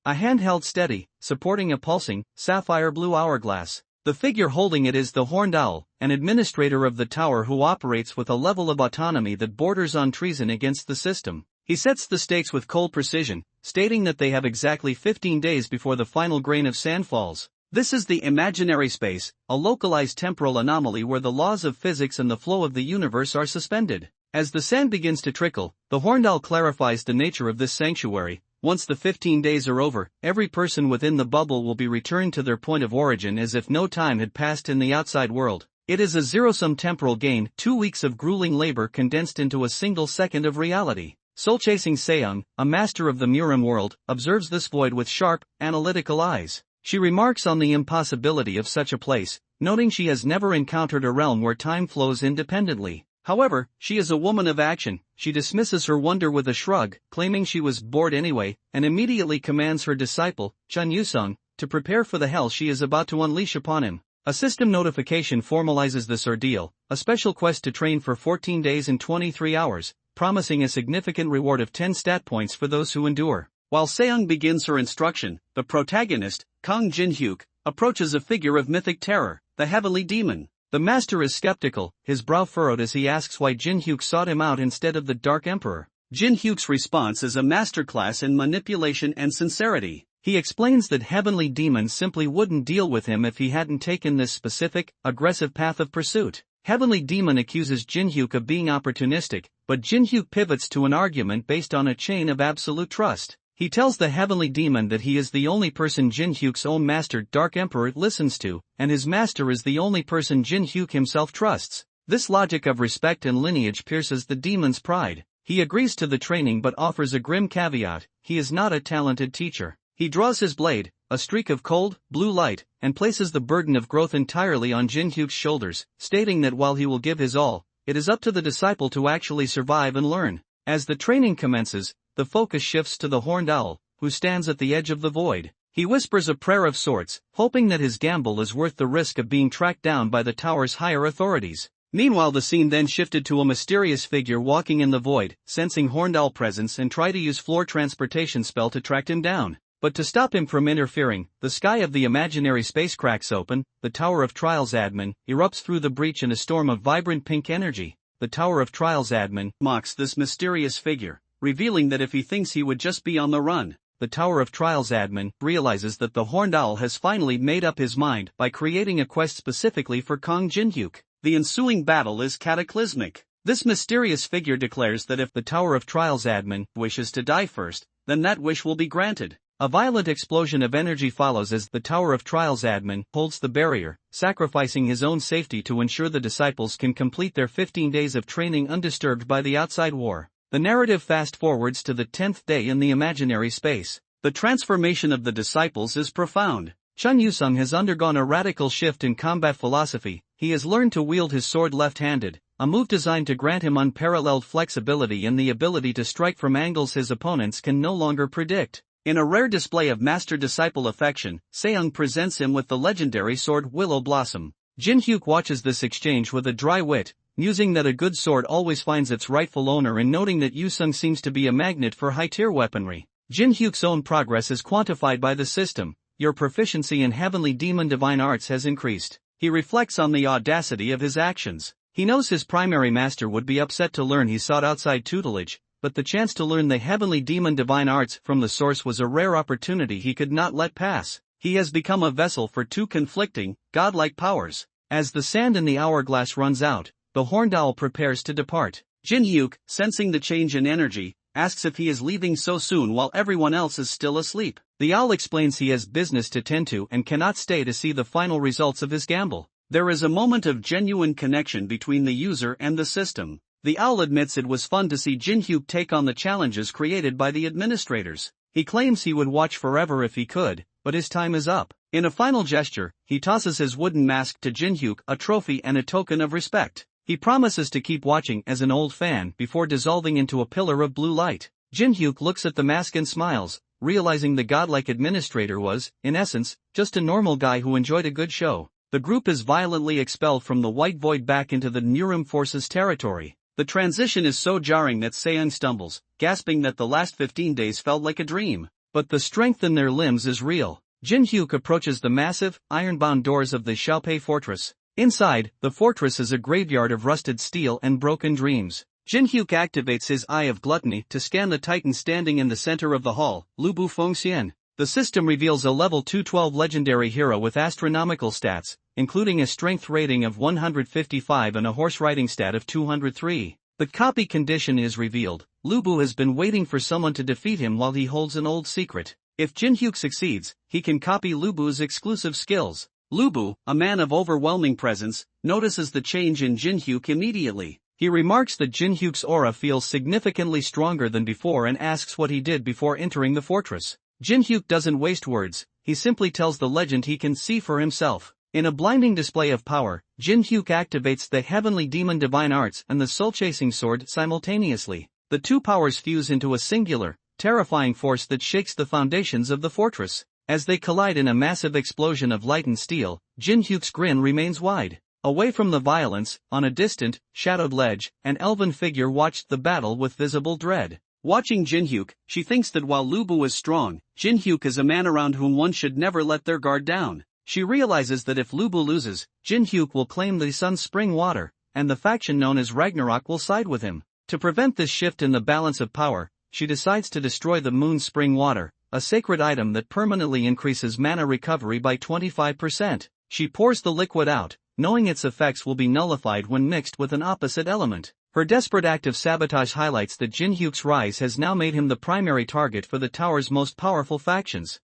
A hand held steady, supporting a pulsing, sapphire blue hourglass. The figure holding it is the Horned Owl, an administrator of the tower who operates with a level of autonomy that borders on treason against the system. He sets the stakes with cold precision, stating that they have exactly 15 days before the final grain of sand falls. This is the imaginary space, a localized temporal anomaly where the laws of physics and the flow of the universe are suspended. As the sand begins to trickle, the Horned Owl clarifies the nature of this sanctuary. Once the 15 days are over, every person within the bubble will be returned to their point of origin as if no time had passed in the outside world. It is a zero-sum temporal gain, 2 weeks of grueling labor condensed into a single second of reality. Soul-chasing Seong, a master of the Murim world, observes this void with sharp, analytical eyes. She remarks on the impossibility of such a place, noting she has never encountered a realm where time flows independently. However, she is a woman of action. She dismisses her wonder with a shrug, claiming she was bored anyway, and immediately commands her disciple, Chun Yusung, to prepare for the hell she is about to unleash upon him. A system notification formalizes this ordeal, a special quest to train for 14 days and 23 hours, promising a significant reward of 10 stat points for those who endure. While Seong begins her instruction, the protagonist, Kang Jinhyuk, approaches a figure of mythic terror, the Heavenly Demon. The master is skeptical, his brow furrowed as he asks why Jinhyuk sought him out instead of the Dark Emperor. Jinhyuk's response is a masterclass in manipulation and sincerity. He explains that Heavenly Demon simply wouldn't deal with him if he hadn't taken this specific, aggressive path of pursuit. Heavenly Demon accuses Jinhyuk of being opportunistic, but Jinhyuk pivots to an argument based on a chain of absolute trust. He tells the Heavenly Demon that he is the only person Jinhyuk's own master Dark Emperor listens to, and his master is the only person Jinhyuk himself trusts. This logic of respect and lineage pierces the demon's pride. He agrees to the training but offers a grim caveat: he is not a talented teacher. He draws his blade, a streak of cold, blue light, and places the burden of growth entirely on Jinhyuk's shoulders, stating that while he will give his all, it is up to the disciple to actually survive and learn. As the training commences, the focus shifts to the Horned Owl, who stands at the edge of the void. He whispers a prayer of sorts, hoping that his gamble is worth the risk of being tracked down by the tower's higher authorities. Meanwhile, the scene then shifted to a mysterious figure walking in the void, sensing Horned Owl presence and try to use floor transportation spell to track him down. But to stop him from interfering, the sky of the imaginary space cracks open, the Tower of Trials admin erupts through the breach in a storm of vibrant pink energy. The Tower of Trials admin mocks this mysterious figure, revealing that if he thinks he would just be on the run, the Tower of Trials admin realizes that the Horned Owl has finally made up his mind by creating a quest specifically for Kang Jinhyuk. The ensuing battle is cataclysmic. This mysterious figure declares that if the Tower of Trials admin wishes to die first, then that wish will be granted. A violent explosion of energy follows as the Tower of Trials admin holds the barrier, sacrificing his own safety to ensure the disciples can complete their 15 days of training undisturbed by the outside war. The narrative fast-forwards to the 10th day in the imaginary space. The transformation of the disciples is profound. Chun Yusung has undergone a radical shift in combat philosophy. He has learned to wield his sword left-handed, a move designed to grant him unparalleled flexibility and the ability to strike from angles his opponents can no longer predict. In a rare display of master-disciple affection, Seong presents him with the legendary sword Willow Blossom. Jinhyuk watches this exchange with a dry wit, musing that a good sword always finds its rightful owner and noting that Yusung seems to be a magnet for high-tier weaponry. Jinhyuk's own progress is quantified by the system. Your proficiency in Heavenly Demon Divine Arts has increased. He reflects on the audacity of his actions. He knows his primary master would be upset to learn he sought outside tutelage, but the chance to learn the Heavenly Demon Divine Arts from the source was a rare opportunity he could not let pass. He has become a vessel for two conflicting, godlike powers. As the sand in the hourglass runs out, the Horned Owl prepares to depart. Jinhyuk, sensing the change in energy, asks if he is leaving so soon while everyone else is still asleep. The owl explains he has business to tend to and cannot stay to see the final results of his gamble. There is a moment of genuine connection between the user and the system. The owl admits it was fun to see Jinhyuk take on the challenges created by the administrators. He claims he would watch forever if he could, but his time is up. In a final gesture, he tosses his wooden mask to Jinhyuk, a trophy and a token of respect. He promises to keep watching as an old fan before dissolving into a pillar of blue light. Jinhyuk looks at the mask and smiles, realizing the godlike administrator was, in essence, just a normal guy who enjoyed a good show. The group is violently expelled from the White Void back into the Nurim Forces territory. The transition is so jarring that Seong stumbles, gasping that the last 15 days felt like a dream. but the strength in their limbs is real. Jinhyuk approaches the massive, iron-bound doors of the Xiaopei fortress. Inside, the fortress is a graveyard of rusted steel and broken dreams. Jinhyuk activates his Eye of Gluttony to scan the titan standing in the center of the hall, Lubu Fengxian. The system reveals a level 212 legendary hero with astronomical stats, including a strength rating of 155 and a horse riding stat of 203. The copy condition is revealed. Lubu has been waiting for someone to defeat him while he holds an old secret. If Jinhyuk succeeds, he can copy Lubu's exclusive skills. Lubu, a man of overwhelming presence, notices the change in Jinhyuk immediately. He remarks that Jinhyuk's aura feels significantly stronger than before and asks what he did before entering the fortress. Jinhyuk doesn't waste words, he simply tells the legend he can see for himself. In a blinding display of power, Jinhyuk activates the Heavenly Demon Divine Arts and the Soul-Chasing Sword simultaneously. The two powers fuse into a singular, terrifying force that shakes the foundations of the fortress. As they collide in a massive explosion of light and steel, Jinhyuk's grin remains wide. Away from the violence, on a distant, shadowed ledge, an elven figure watched the battle with visible dread. Watching Jinhyuk, she thinks that while Lubu is strong, Jinhyuk is a man around whom one should never let their guard down. She realizes that if Lubu loses, Jinhyuk will claim the sun's spring water, and the faction known as Ragnarok will side with him. To prevent this shift in the balance of power, she decides to destroy the moon's spring water, a sacred item that permanently increases mana recovery by 25%. She pours the liquid out, knowing its effects will be nullified when mixed with an opposite element. Her desperate act of sabotage highlights that Jinhyuk's rise has now made him the primary target for the tower's most powerful factions.